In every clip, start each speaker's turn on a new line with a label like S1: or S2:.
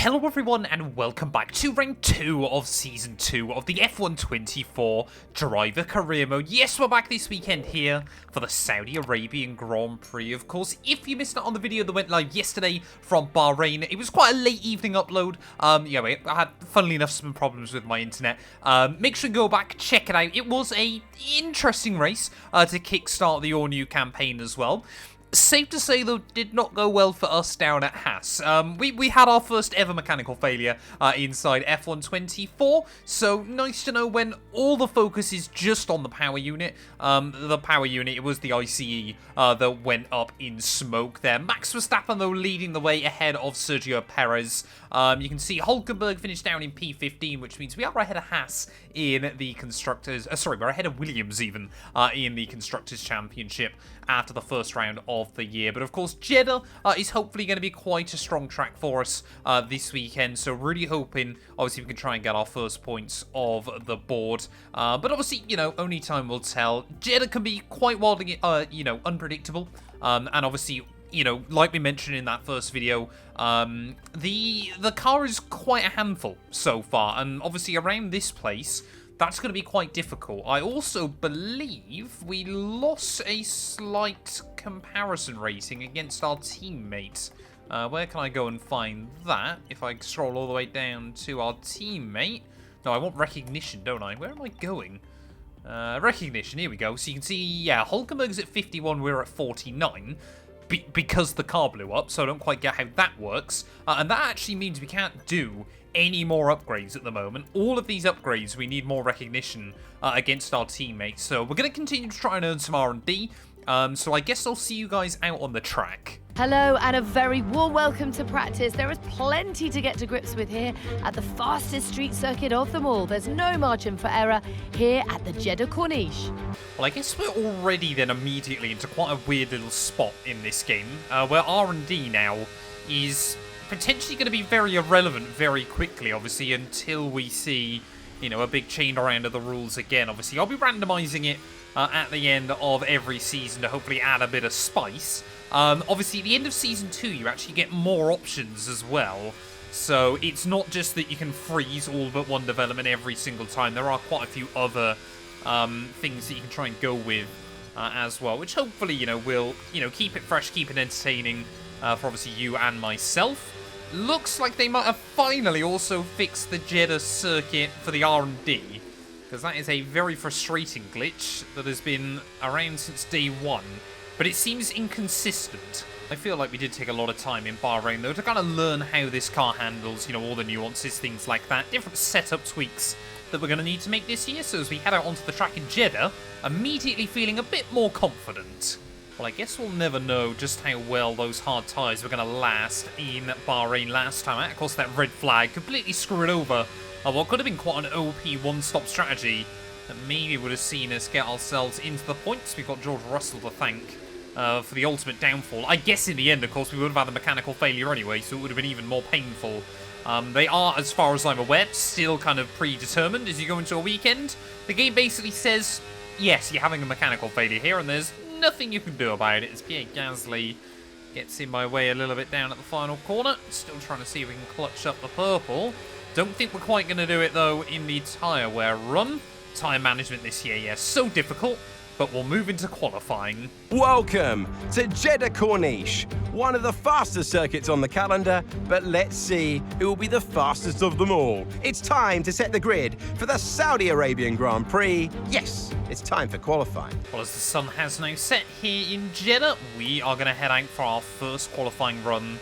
S1: Hello everyone and welcome back to Round 2 of Season 2 of the F124 Driver Career Mode. Yes, we're back this weekend here for the Saudi Arabian Grand Prix. Of course, if you missed out on the video that went live yesterday from Bahrain, it was quite a late evening upload. I had, funnily enough, some problems with my internet. Make sure to go back, check it out. It was a interesting race to kickstart the all-new campaign as well. Safe to say, though, did not go well for us down at Haas. We had our first ever mechanical failure inside F124, so nice to know when all the focus is just on the power unit. It was the ICE that went up in smoke there. Max Verstappen, though, leading the way ahead of Sergio Perez. You can see Hulkenberg finished down in P15, which means we are ahead of Haas in the Constructors... we're ahead of Williams, even, in the Constructors' Championship after the first round of the year. But of course, Jeddah is hopefully going to be quite a strong track for us this weekend. So really hoping, obviously, we can try and get our first points of the board. But obviously, only time will tell. Jeddah can be quite wildly, unpredictable. And obviously, like we mentioned in that first video, the car is quite a handful so far. And obviously, around this place, that's going to be quite difficult. I also believe we lost a slight comparison rating against our teammates. Where can I go and find that? If I scroll all the way down to our teammate. No, I want recognition, don't I? Where am I going? Recognition, here we go. So you can see, yeah, Hulkenberg's at 51, we're at 49. Because the car blew up, so I don't quite get how that works. And that actually means we can't do any more upgrades at the moment. All of these upgrades, we need more recognition against our teammates. So we're going to continue to try and earn some R&D. So I guess I'll see you guys out on the track.
S2: Hello and a very warm welcome to practice. There is plenty to get to grips with here at the fastest street circuit of them all. There's no margin for error here at the Jeddah Corniche.
S1: Well, I guess we're already then immediately into quite a weird little spot in this game, where R&D now is potentially going to be very irrelevant very quickly, obviously, until we see, a big change around of the rules again. Obviously, I'll be randomizing it at the end of every season to hopefully add a bit of spice. Obviously, at the end of Season 2, you actually get more options as well. So it's not just that you can freeze all but one development every single time. There are quite a few other things that you can try and go with as well, which hopefully, will, keep it fresh, keep it entertaining for obviously you and myself. Looks like they might have finally also fixed the Jeddah circuit for the R&D, because that is a very frustrating glitch that has been around since day one. But it seems inconsistent. I feel like we did take a lot of time in Bahrain, though, to kind of learn how this car handles, all the nuances, things like that. Different setup tweaks that we're going to need to make this year. So as we head out onto the track in Jeddah, immediately feeling a bit more confident. Well, I guess we'll never know just how well those hard tyres were going to last in Bahrain last time out. Of course, that red flag completely screwed over what could have been quite an OP one-stop strategy that maybe would have seen us get ourselves into the points. We've got George Russell to thank for the ultimate downfall. I guess in the end, of course, we would have had a mechanical failure anyway, so it would have been even more painful. They are, as far as I'm aware, still kind of predetermined as you go into a weekend. The game basically says, yes, you're having a mechanical failure here, and there's nothing you can do about it, as Pierre Gasly gets in my way a little bit down at the final corner. Still trying to see if we can clutch up the purple. Don't think we're quite going to do it, though, in the tyre wear run. Tyre management this year, yes, so difficult, but we'll move into qualifying.
S3: Welcome to Jeddah Corniche, one of the fastest circuits on the calendar, but let's see who will be the fastest of them all. It's time to set the grid for the Saudi Arabian Grand Prix. Yes, it's time for qualifying.
S1: Well, as the sun has now set here in Jeddah, we are going to head out for our first qualifying run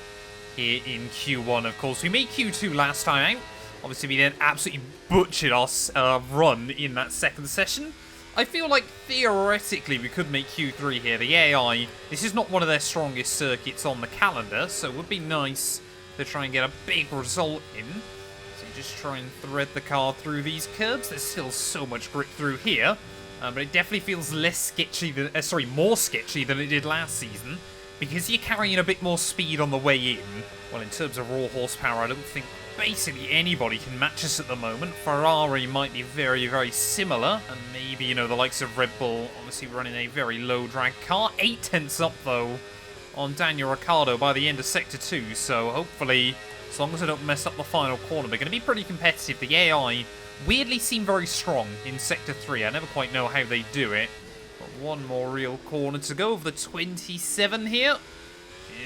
S1: here in Q1. Of course, we made Q2 last time out. Obviously, we then absolutely butchered our run in that second session. I feel like, theoretically, we could make Q3 here. The AI, this is not one of their strongest circuits on the calendar, so it would be nice to try and get a big result in. So you just try and thread the car through these curves. There's still so much grip through here, but it definitely feels less sketchy than, more sketchy than it did last season, because you're carrying a bit more speed on the way in. Well, in terms of raw horsepower, I don't think basically anybody can match us at the moment. Ferrari might be very, very similar, and maybe, the likes of Red Bull obviously running a very low drag car. 8 tenths up, though, on Daniel Ricciardo by the end of Sector 2, so hopefully As long as I don't mess up the final corner, we're going to be pretty competitive. The AI weirdly seem very strong in Sector 3. I never quite know how they do it. But one more real corner to go of the 27 here.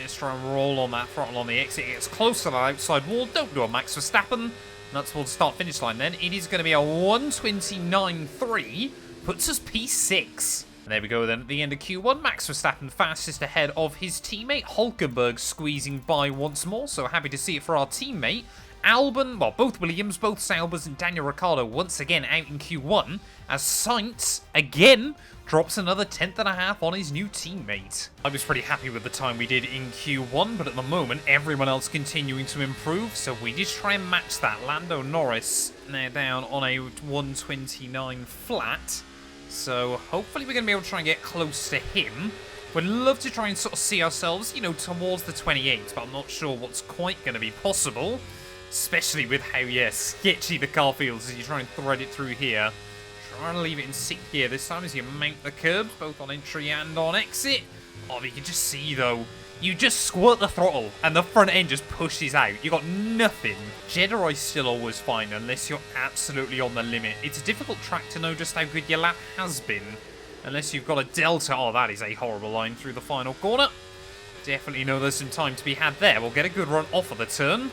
S1: Just try and roll on that throttle on the exit. It gets close to the outside wall. Don't do a Max Verstappen. And that's towards the start-finish line then. It is going to be a 1:29.3. Puts us P6. And there we go then at the end of Q1. Max Verstappen fastest ahead of his teammate. Hulkenberg squeezing by once more. So happy to see it for our teammate. Albon, well, both Williams, both Saubers, and Daniel Ricciardo once again out in Q1. As Sainz, again, drops another 10th on his new teammate. I was pretty happy with the time we did in Q1, but at the moment, everyone else continuing to improve, so we just try and match that. Lando Norris now down on a 1:29 flat, so hopefully we're going to be able to try and get close to him. We'd love to try and sort of see ourselves, you know, towards the 28, but I'm not sure what's quite going to be possible, especially with how, sketchy the car feels as you try and thread it through here. Trying to leave it in 6th gear this time as you mount the curbs, both on entry and on exit. Oh, but you can just see, though, you just squirt the throttle and the front end just pushes out. You got nothing. Jeddah I still always find, unless you're absolutely on the limit. It's a difficult track to know just how good your lap has been. Unless you've got a delta. Oh, that is a horrible line through the final corner. Definitely know there's some time to be had there. We'll get a good run off of the turn.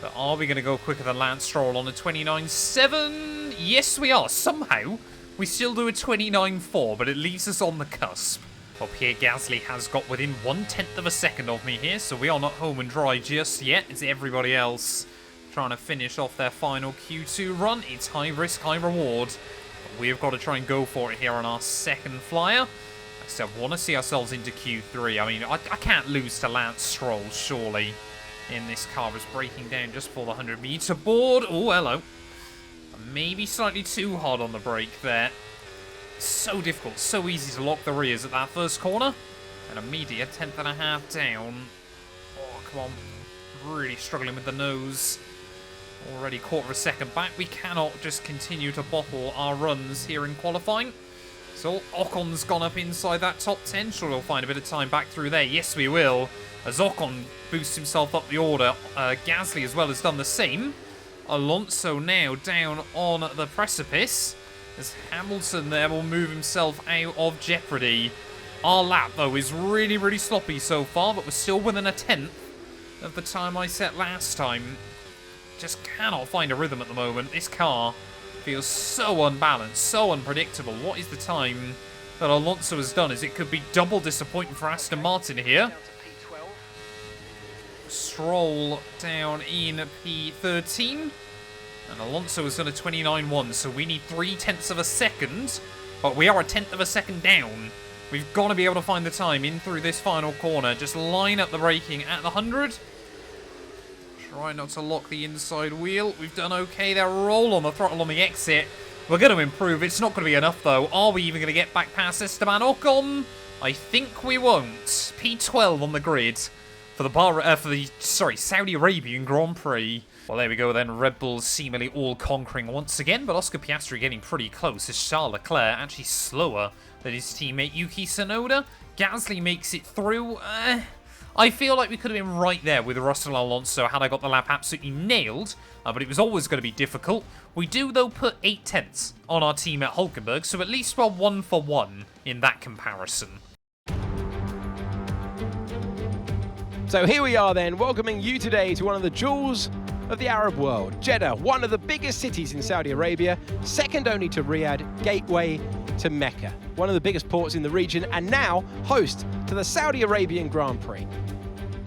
S1: But are we going to go quicker than Lance Stroll on a 29.7? Yes, we are. Somehow, we still do a 29.4, but it leaves us on the cusp. Well, Pierre Gasly has got within 1/10 of a second of me here, so we are not home and dry just yet. It's everybody else trying to finish off their final Q2 run. It's high risk, high reward. But we've got to try and go for it here on our second flyer. I still want to see ourselves into Q3. I mean, I can't lose to Lance Stroll, surely. In this car is braking down just for the 100-meter board. Oh, hello. Maybe slightly too hard on the brake there. So difficult, so easy to lock the rears at that first corner. And immediate 10th down. Oh, come on. Really struggling with the nose. Already 1/4 of a second back. We cannot just continue to bottle our runs here in qualifying. So Ocon's gone up inside that top 10. Sure we'll find a bit of time back through there. Yes, we will. As Ocon boosts himself up the order. Gasly as well has done the same. Alonso now down on the precipice. As Hamilton there will move himself out of jeopardy. Our lap, though, is really, really sloppy so far, but we're still within a 10th of the time I set last time. Just cannot find a rhythm at the moment. This car feels so unbalanced, so unpredictable. What is the time that Alonso has done? As it could be double disappointing for Aston Martin here. Stroll down in P13. And Alonso has done a 29.1, so we need 0.3 of a second. But we are a 1/10 of a second down. We've got to be able to find the time in through this final corner. Just line up the braking at the 100. Try not to lock the inside wheel. We've done okay there. Roll on the throttle on the exit. We're going to improve. It's not going to be enough, though. Are we even going to get back past Esteban Ocon? I think we won't. P12 on the grid for the Saudi Arabian Grand Prix. Well, there we go then. Red Bulls seemingly all conquering once again, but Oscar Piastri getting pretty close as Charles Leclerc actually slower than his teammate Yuki Tsunoda. Gasly makes it through. I feel like we could have been right there with Russell Alonso had I got the lap absolutely nailed, but it was always going to be difficult. We do, though, put 0.8 on our team at Hulkenberg, so at least we're 1 for 1 in that comparison.
S3: So here we are then, welcoming you today to one of the jewels of the Arab world. Jeddah, one of the biggest cities in Saudi Arabia, second only to Riyadh, gateway to Mecca. One of the biggest ports in the region and now host to the Saudi Arabian Grand Prix.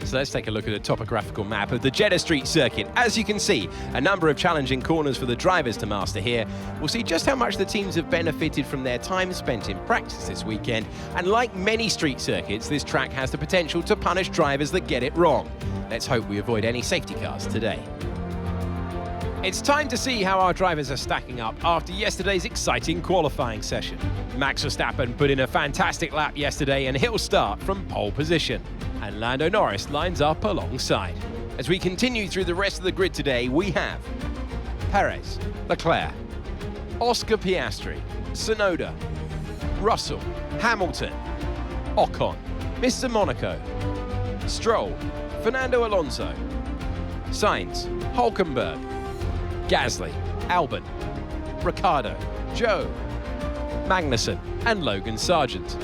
S3: So let's take a look at a topographical map of the Jeddah Street Circuit. As you can see, a number of challenging corners for the drivers to master here. We'll see just how much the teams have benefited from their time spent in practice this weekend. And like many street circuits, this track has the potential to punish drivers that get it wrong. Let's hope we avoid any safety cars today. It's time to see how our drivers are stacking up after yesterday's exciting qualifying session. Max Verstappen put in a fantastic lap yesterday and he'll start from pole position. And Lando Norris lines up alongside. As we continue through the rest of the grid today, we have Perez, Leclerc, Oscar Piastri, Tsunoda, Russell, Hamilton, Ocon, Mr. Monaco, Stroll, Fernando Alonso, Sainz, Hulkenberg, Gasly, Albon, Ricciardo, Joe, Magnussen and Logan Sargent.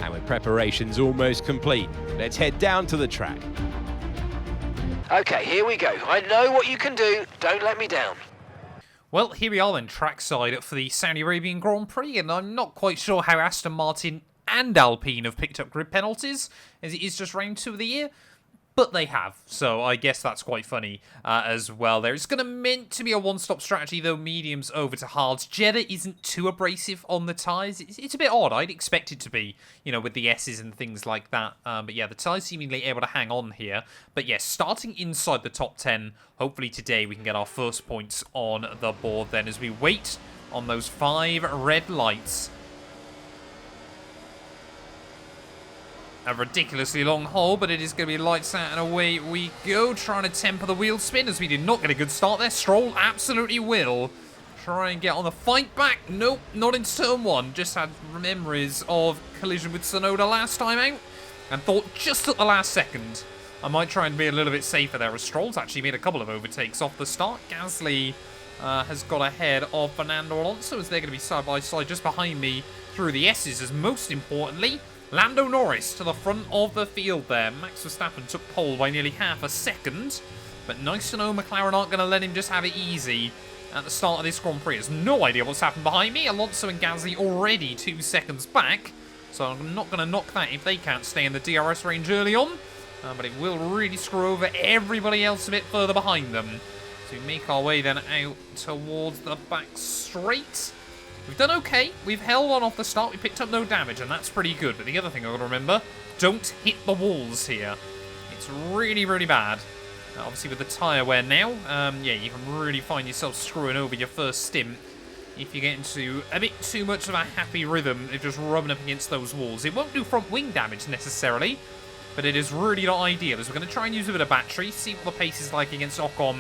S3: And with preparations almost complete, let's head down to the track.
S4: Okay, here we go. I know what you can do. Don't let me down.
S1: Well, here we are then, trackside for the Saudi Arabian Grand Prix, and I'm not quite sure how Aston Martin and Alpine have picked up grid penalties, as it is just round 2 of the year. But they have, so I guess that's quite funny as well there. It's going to meant to be a one-stop strategy, though, mediums over to hards. Jeddah isn't too abrasive on the tyres. It's a bit odd. I'd expect it to be, you know, with the S's and things like that. But yeah, the tyres seemingly able to hang on here. But yes, starting inside the top 10, hopefully today we can get our first points on the board then as we wait on those 5 red lights. A ridiculously long hole, but it is going to be lights out and away we go. Trying to temper the wheel spin as we did not get a good start there. Stroll absolutely will try and get on the fight back. Nope, not in turn 1. Just had memories of collision with Tsunoda last time out and thought just at the last second I might try and be a little bit safer there as Stroll's actually made a couple of overtakes off the start. Gasly has got ahead of Fernando Alonso as they're going to be side by side just behind me through the S's, as most importantly Lando Norris to the front of the field there. Max Verstappen took pole by nearly half a second. But nice to know McLaren aren't going to let him just have it easy at the start of this Grand Prix. There's no idea what's happened behind me. Alonso and Gasly already 2 seconds back. So I'm not going to knock that if they can't stay in the DRS range early on. But it will really screw over everybody else a bit further behind them. So we make our way then out towards the back straight. We've done okay. We've held on off the start. We picked up no damage, and that's pretty good. But the other thing I've got to remember, don't hit the walls here. It's really, really bad. Obviously, with the tyre wear now, yeah, you can really find yourself screwing over your first stint if you get into a bit too much of a happy rhythm of just rubbing up against those walls. It won't do front wing damage necessarily, but it is really not ideal. As we're going to try and use a bit of battery, see what the pace is like against Ocon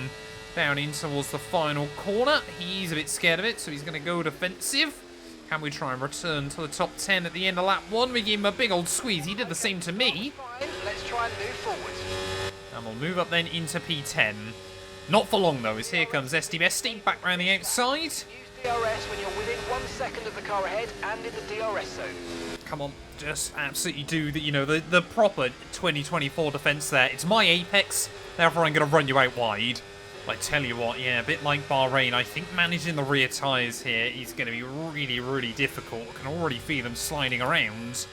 S1: down in towards the final corner. He's a bit scared of it, so he's going to go defensive. Can we try and return to the top 10 at the end of lap 1? We gave him a big old squeeze. He did the same to me.
S4: Let's try and move forward.
S1: And we'll move up then into P10. Not for long, though, as here comes Esti Besti back around the outside.
S4: Use DRS when you're within 1 second of the car ahead and in the DRS zone.
S1: Come on, just absolutely do the, you know, the proper 2024 defense there. It's my apex, therefore I'm going to run you out wide. I tell you what, yeah, a bit like Bahrain, I think managing the rear tyres here is going to be really, really difficult. I can already feel them sliding around.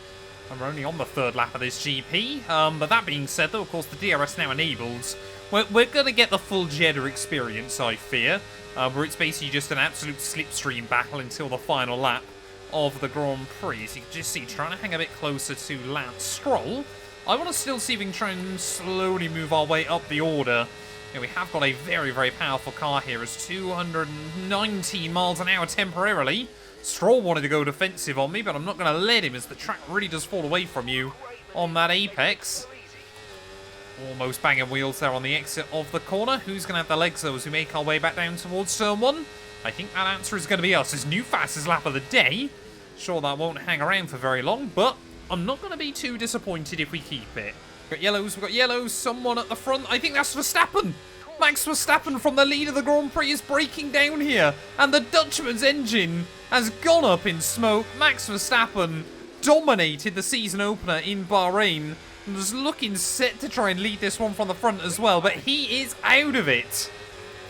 S1: And we're only on the 3rd lap of this GP. But that being said, though, of course, the DRS now enabled. We're going to get the full Jeddah experience, I fear, where it's basically just an absolute slipstream battle until the final lap of the Grand Prix. So you can just see, trying to hang a bit closer to Lance Stroll. I want to still see if we can try and slowly move our way up the order. Yeah, we have got a very, very powerful car here. It's 219 miles an hour temporarily. Stroll wanted to go defensive on me, but I'm not going to let him as the track really does fall away from you on that apex. Almost banging wheels there on the exit of the corner. Who's going to have the legs, though, as we make our way back down towards turn 1? I think that answer is going to be us. It's new fastest lap of the day. Sure, that won't hang around for very long, but I'm not going to be too disappointed if we keep it. We've got yellows, someone at the front. I think that's Verstappen. Max Verstappen from the lead of the Grand Prix is breaking down here. And the Dutchman's engine has gone up in smoke. Max Verstappen dominated the season opener in Bahrain and was looking set to try and lead this one from the front as well. But he is out of it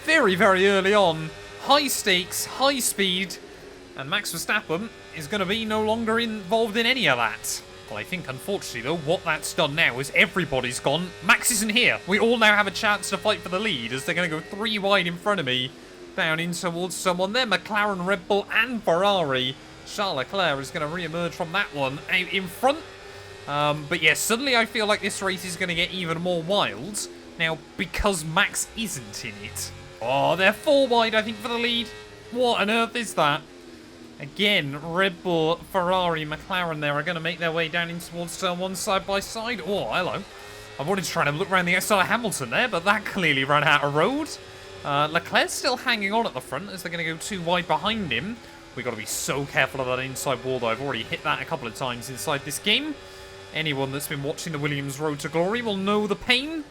S1: very, very early on. High stakes, high speed. And Max Verstappen is going to be no longer involved in any of that. Well, I think, unfortunately, though, what that's done now is everybody's gone. Max isn't here. We all now have a chance to fight for the lead as they're going to go 3 wide in front of me down in towards someone there. McLaren, Red Bull and Ferrari. Charles Leclerc is going to re-emerge from that one out in front. But yeah, suddenly I feel like this race is going to get even more wild. Now, because Max isn't in it. Oh, they're 4 wide, I think, for the lead. What on earth is that? Again, Red Bull, Ferrari, McLaren there are going to make their way down in towards turn 1 side by side. Oh, hello. I wanted to try and look around the outside of Hamilton there, but that clearly ran out of road. Leclerc's still hanging on at the front as they're going to go 2 wide behind him. We've got to be so careful of that inside wall, though. I've already hit that a couple of times inside this game. Anyone that's been watching the Williams Road to Glory will know the pain.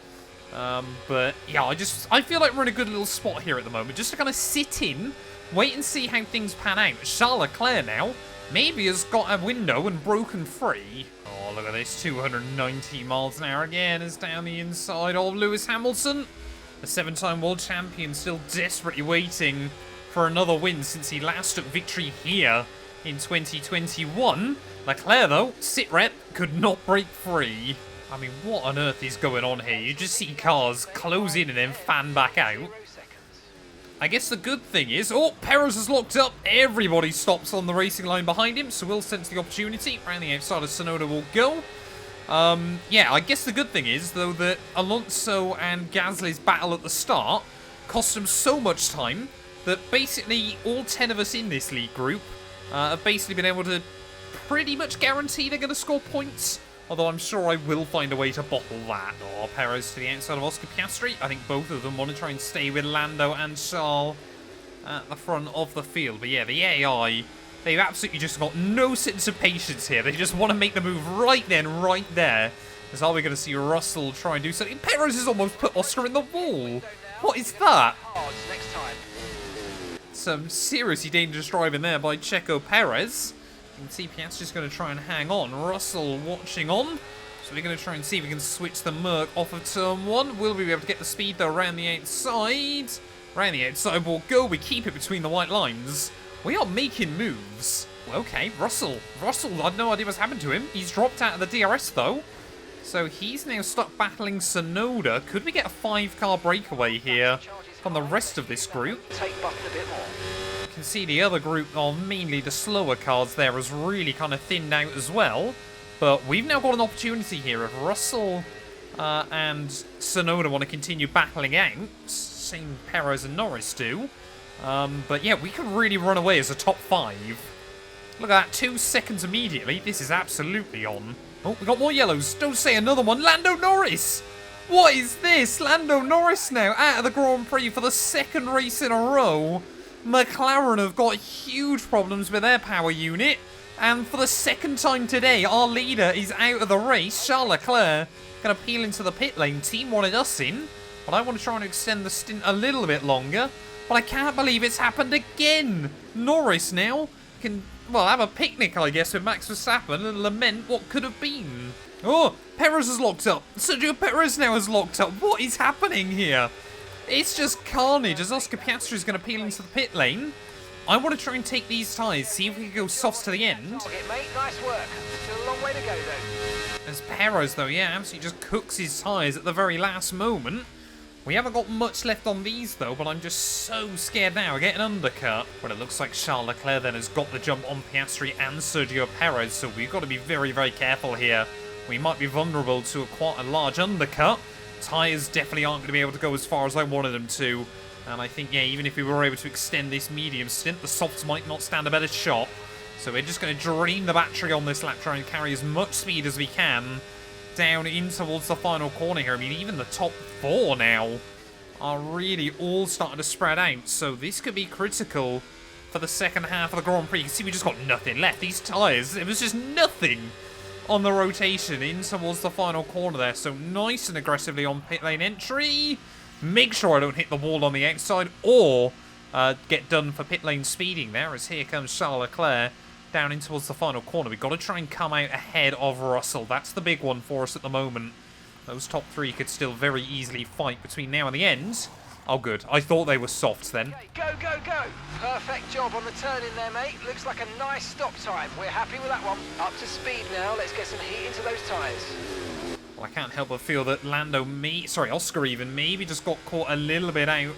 S1: But yeah, I feel like we're in a good little spot here at the moment, just to kind of sit in, wait and see how things pan out. Charles Leclerc now maybe has got a window and broken free. Oh, look at this, 290 miles an hour again is down the inside of Lewis Hamilton. The 7-time world champion still desperately waiting for another win since he last took victory here in 2021. Leclerc, though, sit-rep, could not break free. I mean, what on earth is going on here? You just see cars close in and then fan back out. I guess the good thing is, oh, Perez is locked up. Everybody stops on the racing line behind him, so we'll sense the opportunity. Around the outside of Tsunoda will go. Yeah, I guess the good thing is, though, that Alonso and Gasly's battle at the start cost them so much time that basically all 10 of us in this league group have basically been able to pretty much guarantee they're going to score points. Although I'm sure I will find a way to bottle that. Oh, Perez to the outside of Oscar Piastri. I think both of them want to try and stay with Lando and Charles at the front of the field. But yeah, the AI, they've absolutely just got no sense of patience here. They just want to make the move right then, right there. As are we going to see Russell try and do something? Perez has almost put Oscar in the wall. What is that?
S4: Next time.
S1: Some seriously dangerous driving there by Checo Perez. You can see Piastri's going to try and hang on. Russell watching on. So we're going to try and see if we can switch the Merc off of turn 1. Will we be able to get the speed though around the outside? Around the outside we'll go. We keep it between the white lines. We are making moves. Okay, Russell, I've no idea what's happened to him. He's dropped out of the DRS though. So he's now stuck battling Tsunoda. Could we get a 5-car breakaway here from the rest of this group?
S4: Take button a bit more.
S1: You can see the other group, or mainly the slower cars there, has really kind of thinned out as well. But we've now got an opportunity here. If Russell and Tsunoda want to continue battling out, same Perez and Norris do. But yeah, we could really run away as a top 5. Look at that, 2 seconds immediately. This is absolutely on. Oh, we got more yellows. Don't say another one. Lando Norris! What is this? Lando Norris now out of the Grand Prix for the 2nd race in a row. McLaren have got huge problems with their power unit. And for the 2nd time today, our leader is out of the race. Charles Leclerc going to peel into the pit lane. Team wanted us in. But I want to try and extend the stint a little bit longer. But I can't believe it's happened again. Norris now can, well, have a picnic, I guess, with Max Verstappen and lament what could have been. Oh, Perez is locked up. Sergio Perez now is locked up. What is happening here? It's just carnage as Oscar Piastri is going to peel into the pit lane. I want to try and take these tyres, see if we can go softs to the end.
S4: Target, mate. Nice work. Still a long way to go, though.
S1: As Perez, though, yeah, absolutely just cooks his tyres at the very last moment. We haven't got much left on these, though, but I'm just so scared now of getting undercut. Well, it looks like Charles Leclerc then has got the jump on Piastri and Sergio Perez, so we've got to be very, very careful here. We might be vulnerable to quite a large undercut. Tyres definitely aren't going to be able to go as far as I wanted them to. And I think, yeah, even if we were able to extend this medium stint, the softs might not stand a better shot. So we're just going to drain the battery on this lap, try and carry as much speed as we can down in towards the final corner here. I mean, even the top 4 now are really all starting to spread out. So this could be critical for the 2nd half of the Grand Prix. You can see we just got nothing left. These tyres, it was just nothing on the rotation in towards the final corner there. So nice and aggressively on pit lane entry. Make sure I don't hit the wall on the outside or get done for pit lane speeding there, as here comes Charles Leclerc down in towards the final corner. We've got to try and come out ahead of Russell. That's the big one for us at the moment. Those top 3 could still very easily fight between now and the end. Oh, good. I thought they were softs then.
S4: Go, go, go. Perfect job on the turn in there, mate. Looks like a nice stop time. We're happy with that one. Up to speed now. Let's get some heat into those tyres.
S1: Well, I can't help but feel that Lando, Oscar even, maybe just got caught a little bit out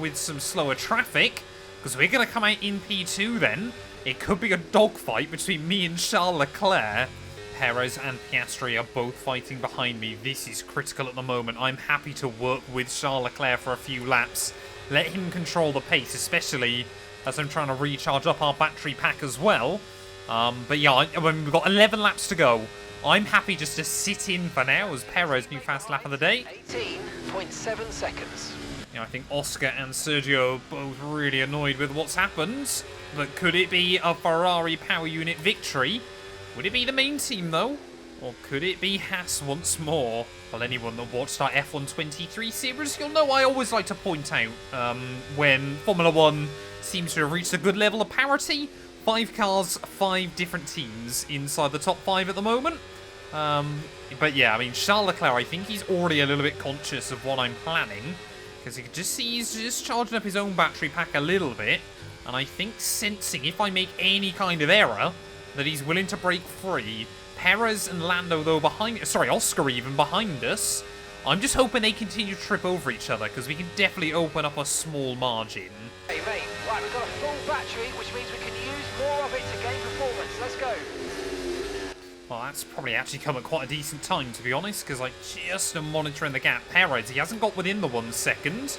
S1: with some slower traffic. Because we're going to come out in P2 then. It could be a dogfight between me and Charles Leclerc. Perez and Piastri are both fighting behind me. This is critical at the moment. I'm happy to work with Charles Leclerc for a few laps. Let him control the pace, especially as I'm trying to recharge up our battery pack as well. But yeah, we've got 11 laps to go. I'm happy just to sit in for now as Perez, new fast lap of the day.
S4: 18.7 seconds.
S1: You know, I think Oscar and Sergio are both really annoyed with what's happened. But could it be a Ferrari power unit victory? Would it be the main team, though? Or could it be Haas once more? Well, anyone that watched our F123 series, you'll know I always like to point out when Formula 1 seems to have reached a good level of parity. 5 cars, 5 different teams inside the top 5 at the moment. But yeah, I mean, Charles Leclerc, I think he's already a little bit conscious of what I'm planning. Because you can just see he's just charging up his own battery pack a little bit. And I think sensing if I make any kind of error, that he's willing to break free. Perez and Lando, though, Oscar even behind us. I'm just hoping they continue to trip over each other, because we can definitely open up a small margin.
S4: Hey, mate. Right, we've got a full battery, which means we can use more of it to gain performance. Let's go.
S1: Well, that's probably actually come at quite a decent time, to be honest, because I just am monitoring the gap. Perez, he hasn't got within the 1 second,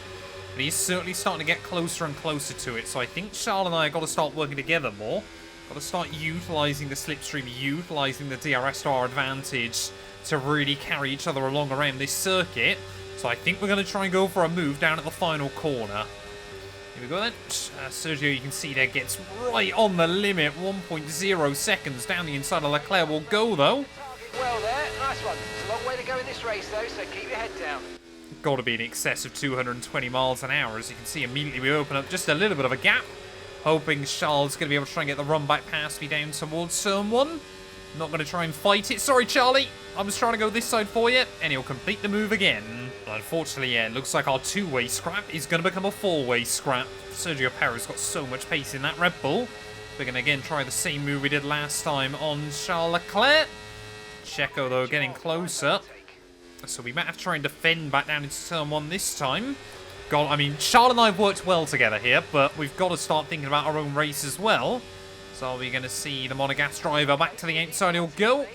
S1: but he's certainly starting to get closer and closer to it, so I think Charles and I have got to start working together more. Got to start utilising the slipstream, utilising the DRS to our advantage to really carry each other along around this circuit. So I think we're going to try and go for a move down at the final corner. Here we go then. Sergio, you can see there, gets right on the limit. 1.0 seconds down the inside of Leclerc will go, though.
S4: Well there, nice one. It's a long way to go in this race, though, so keep your head down.
S1: Got to be in excess of 220 miles an hour. As you can see, immediately we open up just a little bit of a gap. Hoping Charles is going to be able to try and get the run back past me down towards turn 1. Not going to try and fight it. Sorry, Charlie. I was trying to go this side for you. And he'll complete the move again. But unfortunately, yeah, it looks like our 2-way scrap is going to become a 4-way scrap. Sergio Perez got so much pace in that Red Bull. We're going to again try the same move we did last time on Charles Leclerc. Checo, though, getting closer. So we might have to try and defend back down into turn 1 this time. I mean, Charles and I have worked well together here, but we've got to start thinking about our own race as well. So we're going to see the Monegasque driver back to the outside. He'll go.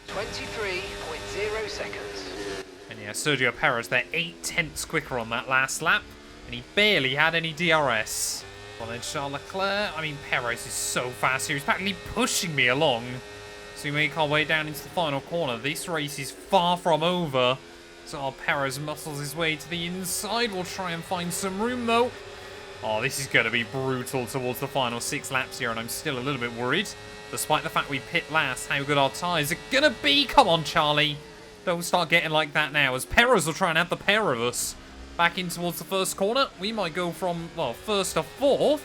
S4: 23.0 seconds.
S1: And yeah, Sergio Perez, they're 8/10 quicker on that last lap. And he barely had any DRS. Well then, Charles Leclerc. I mean, Perez is so fast here. He's practically pushing me along. So we make our way down into the final corner. This race is far from over. So Perez muscles his way to the inside. We'll try and find some room, though. Oh, this is going to be brutal towards the final 6 laps here, and I'm still a little bit worried. Despite the fact we pit last, how good our tyres are going to be. Come on, Charlie. Don't start getting like that now, as Perez will try and have the pair of us. Back in towards the first corner. We might go from, well, first to fourth.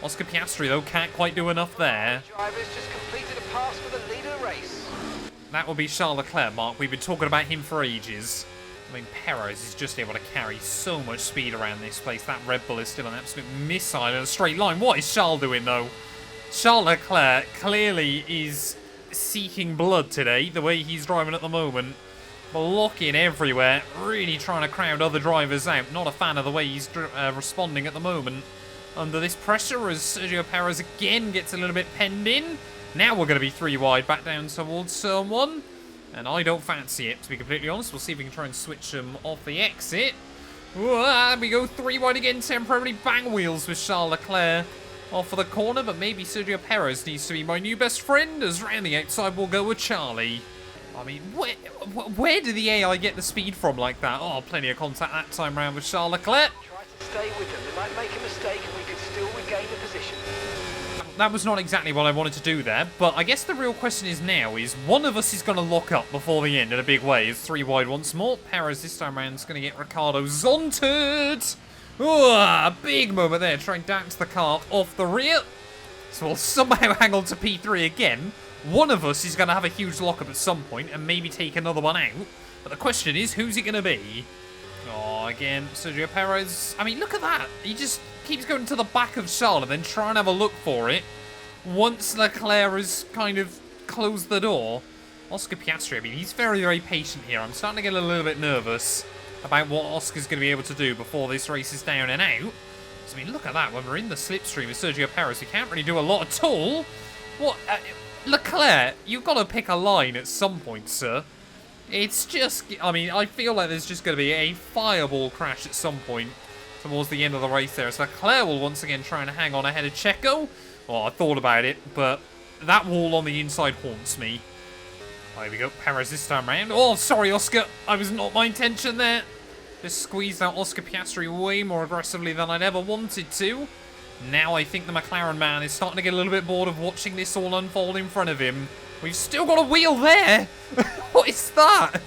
S1: Oscar Piastri, though, can't quite do enough there.
S4: The driver's just completed a pass for the leader of the race.
S1: That will be Charles Leclerc, Mark. We've been talking about him for ages. I mean, Perez is just able to carry so much speed around this place. That Red Bull is still an absolute missile in a straight line. What is Charles doing, though? Charles Leclerc clearly is seeking blood today, the way he's driving at the moment. Blocking everywhere, really trying to crowd other drivers out. Not a fan of the way he's responding at the moment. Under this pressure, as Sergio Perez again gets a little bit penned in. Now we're going to be 3 wide, back down towards turn 1. And I don't fancy it, to be completely honest. We'll see if we can try and switch them off the exit. Ooh, we go 3 wide again, temporarily bang wheels with Charles Leclerc off for the corner. But maybe Sergio Perez needs to be my new best friend, as round the outside we'll go with Charlie. I mean, where did the AI get the speed from like that? Oh, plenty of contact that time round with Charles Leclerc.
S4: Try to stay with them. They might make a mistake and we could still regain the position.
S1: That was not exactly what I wanted to do there, but I guess the real question is now is one of us is going to lock up before the end in a big way. It's 3 wide once more. Perez this time around is going to get Ricciardo zonted. Ooh, a big moment there, trying to dance the car off the rear. So we'll somehow hang on to P3 again. One of us is going to have a huge lockup at some point and maybe take another one out. But the question is, who's it going to be? Oh, again, Sergio Perez. I mean, look at that. He just keeps going to the back of Charles and then try and have a look for it. Once Leclerc has kind of closed the door. Oscar Piastri, I mean, he's very, very patient here. I'm starting to get a little bit nervous about what Oscar's going to be able to do before this race is down and out. So, I mean, look at that. When we're in the slipstream with Sergio Perez, we can't really do a lot at all. What? Leclerc, you've got to pick a line at some point, sir. It's just, I mean, I feel like there's just going to be a fireball crash at some point towards the end of the race there. So Leclerc will once again try and hang on ahead of Checo. Well, I thought about it, but that wall on the inside haunts me. There we go, Perez this time around. Oh, sorry, Oscar. I was not my intention there. Just squeezed out Oscar Piastri way more aggressively than I'd ever wanted to. Now I think the McLaren man is starting to get a little bit bored of watching this all unfold in front of him. We've still got a wheel there. What is that?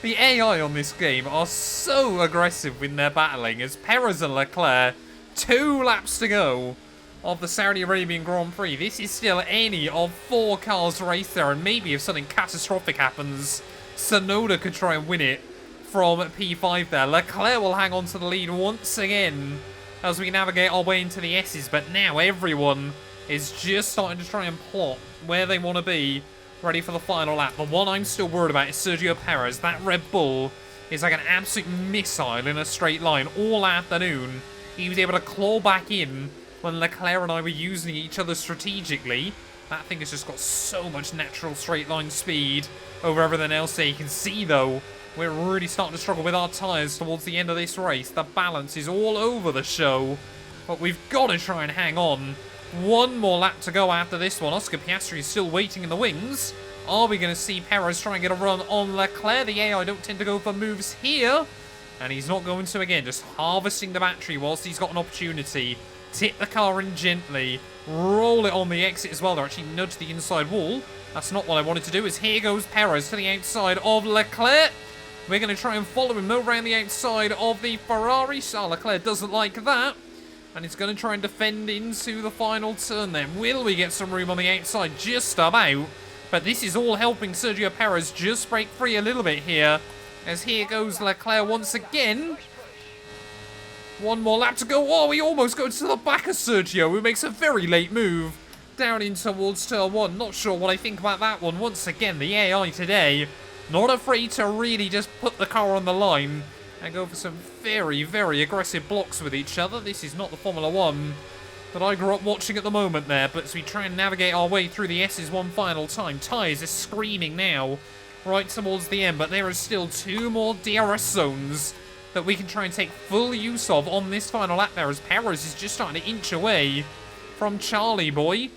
S1: The AI on this game are so aggressive in their battling as Perez and Leclerc, 2 laps to go of the Saudi Arabian Grand Prix. This is still any of 4 cars race there, and maybe if something catastrophic happens, Tsunoda could try and win it from P5 there. Leclerc will hang on to the lead once again as we navigate our way into the S's, but now everyone is just starting to try and plot where they want to be, ready for the final lap. The one I'm still worried about is Sergio Perez. That Red Bull is like an absolute missile in a straight line all afternoon. He was able to claw back in when Leclerc and I were using each other strategically. That thing has just got so much natural straight line speed over everything else there. You can see, though, we're really starting to struggle with our tyres towards the end of this race. The balance is all over the show, but we've got to try and hang on. One more lap to go after this one. Oscar Piastri is still waiting in the wings. Are we going to see Perez try and get a run on Leclerc? The AI don't tend to go for moves here, and he's not going to again. Just harvesting the battery whilst he's got an opportunity. Tip the car in gently. Roll it on the exit as well. They're actually nudged the inside wall. That's not what I wanted to do. As here goes Perez to the outside of Leclerc. We're going to try and follow him around the outside of the Ferrari. Charles Leclerc doesn't like that, and he's going to try and defend into the final turn then. Will we get some room on the outside? Just about. But this is all helping Sergio Perez just break free a little bit here. As here goes Leclerc once again. One more lap to go. Oh, he almost goes to the back of Sergio, who makes a very late move down in towards turn 1. Not sure what I think about that one. Once again, the AI today, not afraid to really just put the car on the line and go for some very, very aggressive blocks with each other. This is not the Formula 1 that I grew up watching at the moment there, but as we try and navigate our way through the S's one final time, tyres are screaming now right towards the end, but there are still 2 more DRS zones that we can try and take full use of on this final lap there, as Perez is just starting to inch away from Charlie boy.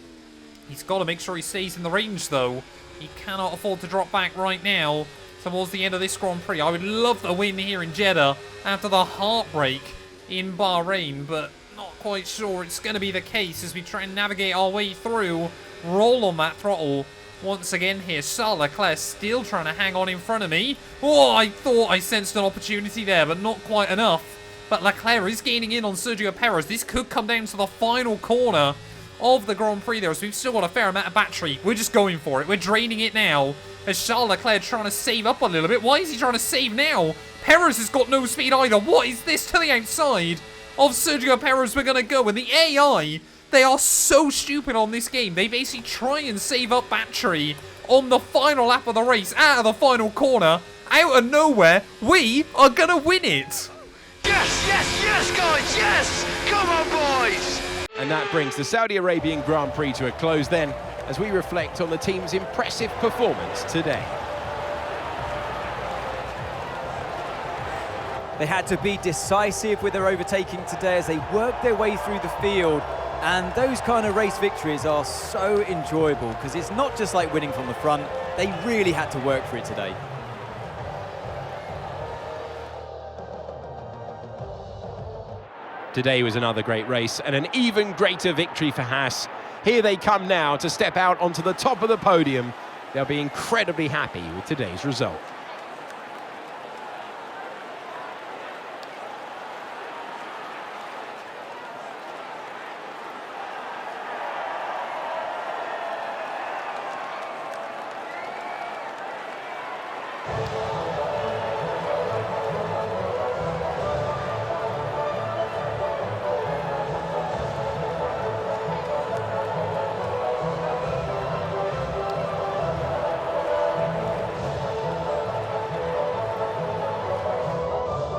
S1: He's got to make sure he stays in the range, though. He cannot afford to drop back right now towards the end of this Grand Prix. I would love the win here in Jeddah after the heartbreak in Bahrain, but not quite sure it's going to be the case as we try and navigate our way through. Roll on that throttle once again here. Charles Leclerc still trying to hang on in front of me. Oh, I thought I sensed an opportunity there, but not quite enough. But Leclerc is gaining in on Sergio Perez. This could come down to the final corner of the Grand Prix there, as we've still got a fair amount of battery. We're just going for it. We're draining it now, as Charles Leclerc trying to save up a little bit. Why is he trying to save now? Perez has got no speed either. What is this to the outside of Sergio Perez? We're going to go, and the AI, they are so stupid on this game. They basically try and save up battery on the final lap of the race, out of the final corner, out of nowhere. We are going to win it.
S4: Yes, yes, yes, guys, yes! Come on, boys!
S3: And that brings the Saudi Arabian Grand Prix to a close then, as we reflect on the team's impressive performance today.
S5: They had to be decisive with their overtaking today as they worked their way through the field. And those kind of race victories are so enjoyable because it's not just like winning from the front. They really had to work for it today.
S3: Today was another great race and an even greater victory for Haas. Here they come now to step out onto the top of the podium. They'll be incredibly happy with today's result.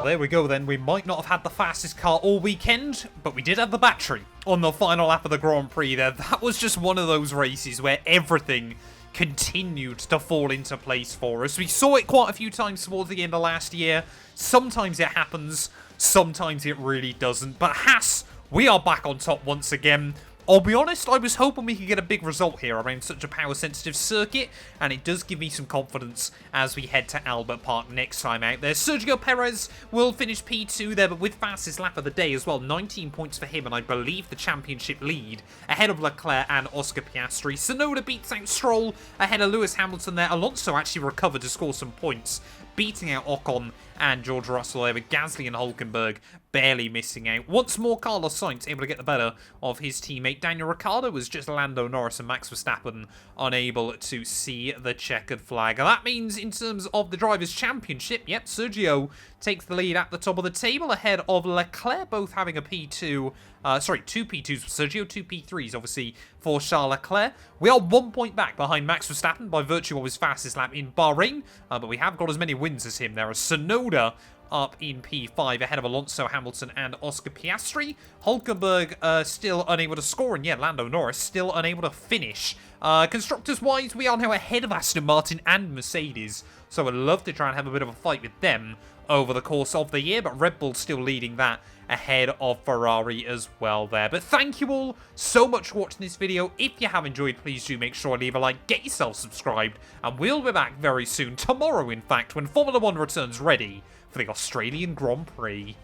S1: There we go then. We might not have had the fastest car all weekend, but we did have the battery on the final lap of the Grand Prix there. That was just one of those races where everything continued to fall into place for us. We saw it quite a few times towards the end of last year. Sometimes it happens, sometimes it really doesn't. But Haas, we are back on top once again. I'll be honest, I was hoping we could get a big result here around such a power-sensitive circuit, and it does give me some confidence as we head to Albert Park next time out there. Sergio Perez will finish P2 there, but with fastest lap of the day as well. 19 points for him, and I believe the championship lead ahead of Leclerc and Oscar Piastri. Tsunoda beats out Stroll ahead of Lewis Hamilton there. Alonso actually recovered to score some points, beating out Ocon and George Russell there, with Gasly and Hulkenberg barely missing out. Once more, Carlos Sainz able to get the better of his teammate. Daniel Ricciardo was just Lando, Norris and Max Verstappen unable to see the checkered flag. And that means in terms of the Drivers' Championship, yep, Sergio takes the lead at the top of the table ahead of Leclerc, both having a P2, two P2s for Sergio, two P3s obviously for Charles Leclerc. We are 1 point back behind Max Verstappen by virtue of his fastest lap in Bahrain, but we have got as many wins as him. There is Tsunoda up in P5 ahead of Alonso, Hamilton and Oscar Piastri. Hulkenberg still unable to score, and yeah, Lando Norris still unable to finish. Constructors-wise, we are now ahead of Aston Martin and Mercedes, so I'd love to try and have a bit of a fight with them over the course of the year, but Red Bull still leading that ahead of Ferrari as well there. But thank you all so much for watching this video. If you have enjoyed, please do make sure to leave a like, get yourself subscribed, and we'll be back very soon, tomorrow in fact, when Formula 1 returns ready for the Australian Grand Prix.